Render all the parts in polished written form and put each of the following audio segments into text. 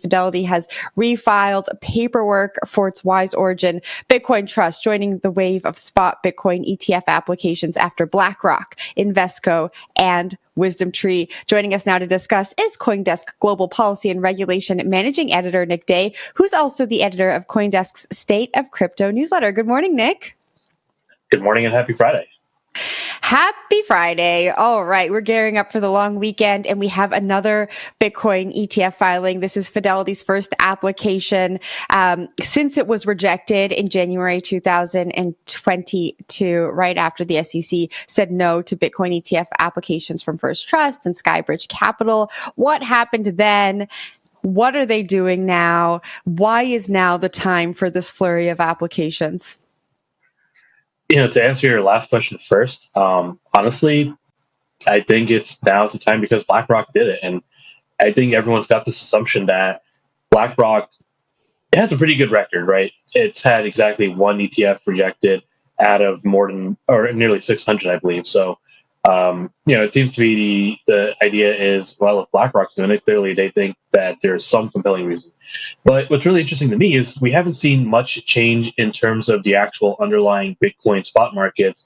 Fidelity has refiled paperwork for its Wise Origin Bitcoin Trust, joining the wave of spot Bitcoin ETF applications after BlackRock, Invesco, and WisdomTree. Joining us now to discuss is CoinDesk Global Policy and Regulation Managing Editor Nick Day, who's also the editor of CoinDesk's State of Crypto newsletter. Good morning, Nick. Good morning and happy Friday. Happy Friday. All right. We're gearing up for the long weekend and we have another Bitcoin ETF filing. This is Fidelity's first application since it was rejected in January 2022, right after the SEC said no to Bitcoin ETF applications from First Trust and Skybridge Capital. What happened then? What are they doing now? Why is now the time for this flurry of applications? To answer your last question first, honestly, I think now's the time because BlackRock did it. And I think everyone's got this assumption that BlackRock has a pretty good record, right? It's had exactly one ETF rejected out of nearly 600, I believe. So, it seems to be the idea is, well, if BlackRock's doing it, clearly they think that there's some compelling reason. But what's really interesting to me is we haven't seen much change in terms of the actual underlying Bitcoin spot markets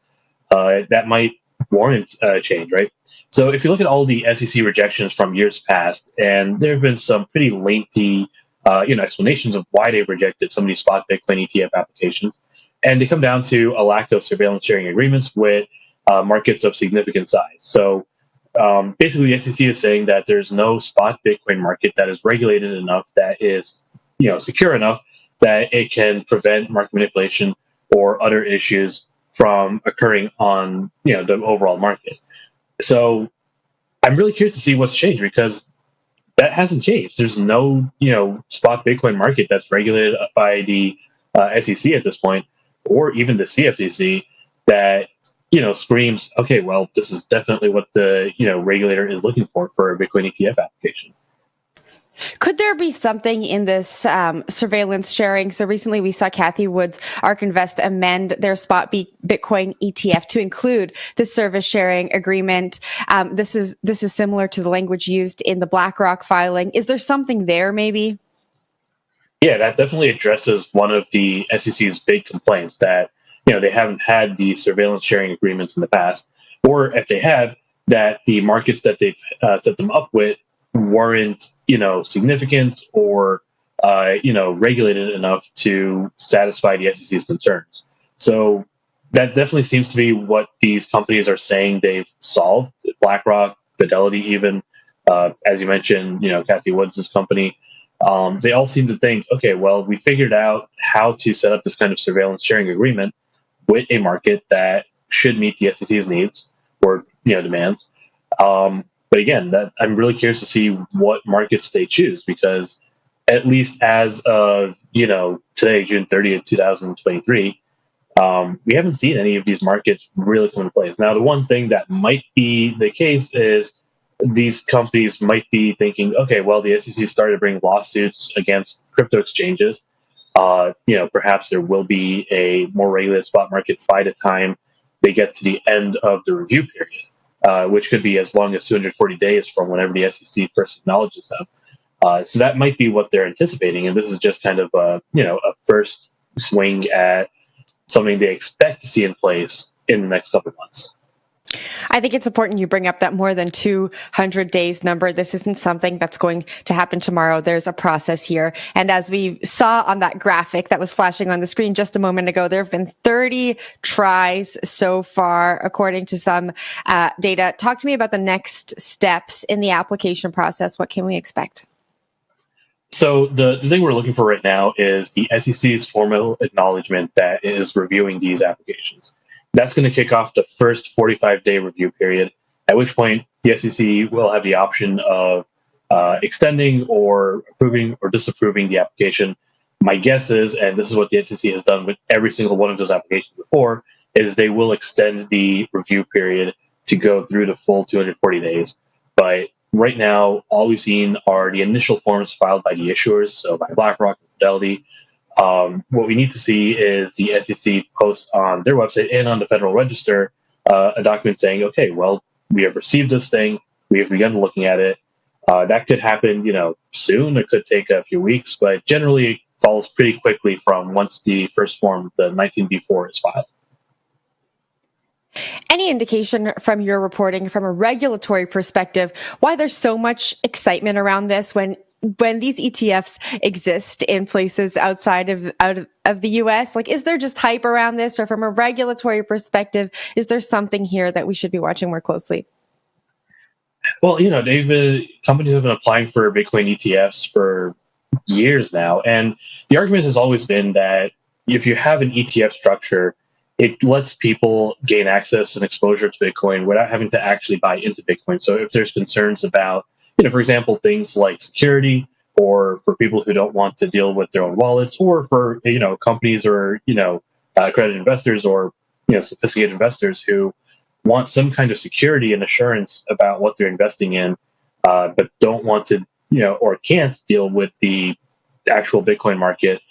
that might warrant change, right? So if you look at all the SEC rejections from years past, and there have been some pretty lengthy explanations of why they've rejected some of these spot Bitcoin ETF applications, and they come down to a lack of surveillance sharing agreements with markets of significant size. So basically, the SEC is saying that there's no spot Bitcoin market that is regulated enough, that is secure enough that it can prevent market manipulation or other issues from occurring on the overall market. So I'm really curious to see what's changed because that hasn't changed. There's no spot Bitcoin market that's regulated by the SEC at this point, or even the CFTC that screams, okay, well, this is definitely what the regulator is looking for a Bitcoin ETF application. Could there be something in this surveillance sharing? So recently we saw Cathie Wood's ARK Invest amend their spot Bitcoin ETF to include the service sharing agreement. This is similar to the language used in the BlackRock filing. Is there something there maybe? Yeah, that definitely addresses one of the SEC's big complaints that they haven't had the surveillance sharing agreements in the past, or if they have, that the markets that they've set them up with weren't, significant or, regulated enough to satisfy the SEC's concerns. So that definitely seems to be what these companies are saying they've solved. BlackRock, Fidelity, even, as you mentioned, Cathie Wood's company. They all seem to think, okay, well, we figured out how to set up this kind of surveillance sharing agreement with a market that should meet the SEC's needs or demands. But again, that I'm really curious to see what markets they choose because at least as of today, June 30th, 2023, we haven't seen any of these markets really come into place. Now, the one thing that might be the case is these companies might be thinking, okay, well, the SEC started to bring lawsuits against crypto exchanges. Perhaps there will be a more regulated spot market by the time they get to the end of the review period, which could be as long as 240 days from whenever the SEC first acknowledges them. So that might be what they're anticipating, and this is just kind of a first swing at something they expect to see in place in the next couple of months. I think it's important you bring up that more than 200 days number. This isn't something that's going to happen tomorrow. There's a process here. And as we saw on that graphic that was flashing on the screen just a moment ago, there have been 30 tries so far, according to some data. Talk to me about the next steps in the application process. What can we expect? So the thing we're looking for right now is the SEC's formal acknowledgement that it is reviewing these applications. That's going to kick off the first 45-day review period, at which point the SEC will have the option of extending or approving or disapproving the application. My guess is, and this is what the SEC has done with every single one of those applications before, is they will extend the review period to go through the full 240 days. But right now, all we've seen are the initial forms filed by the issuers, so by BlackRock and Fidelity. What we need to see is the SEC post on their website and on the Federal Register a document saying, okay, well, we have received this thing, we have begun looking at it, That could happen, soon. It could take a few weeks, but generally it follows pretty quickly from once the first form, the 19B4, is filed. Any indication from your reporting, from a regulatory perspective, why there's so much excitement around this when these ETFs exist in places outside of the US? Like, is there just hype around this, or from a regulatory perspective, is there something here that we should be watching more closely? Well, companies have been applying for Bitcoin ETFs for years now, and the argument has always been that if you have an ETF structure, it lets people gain access and exposure to Bitcoin without having to actually buy into Bitcoin. So if there's concerns about, for example, things like security, or for people who don't want to deal with their own wallets, or for companies, or accredited investors, or sophisticated investors who want some kind of security and assurance about what they're investing in, but don't want to, or can't deal with the actual Bitcoin market.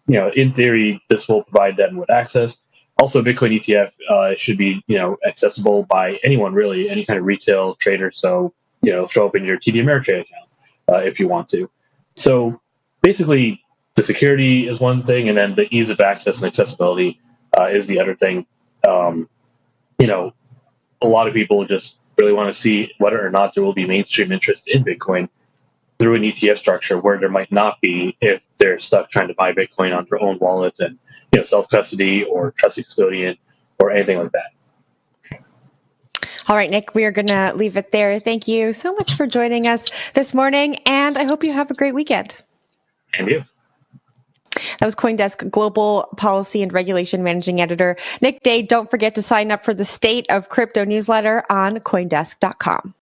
In theory, this will provide them with access. Also, Bitcoin ETF should be, accessible by anyone, really, any kind of retail trader. So, show up in your TD Ameritrade account if you want to. So, basically, the security is one thing, and then the ease of access and accessibility is the other thing. A lot of people just really want to see whether or not there will be mainstream interest in Bitcoin through an ETF structure, where there might not be if they're stuck trying to buy Bitcoin on their own wallet and self custody or trusted custodian or anything like that. All right, Nick, we are going to leave it there. Thank you so much for joining us this morning, and I hope you have a great weekend. And you. That was CoinDesk Global Policy and Regulation Managing Editor Nick Day. Don't forget to sign up for the State of Crypto newsletter on CoinDesk.com.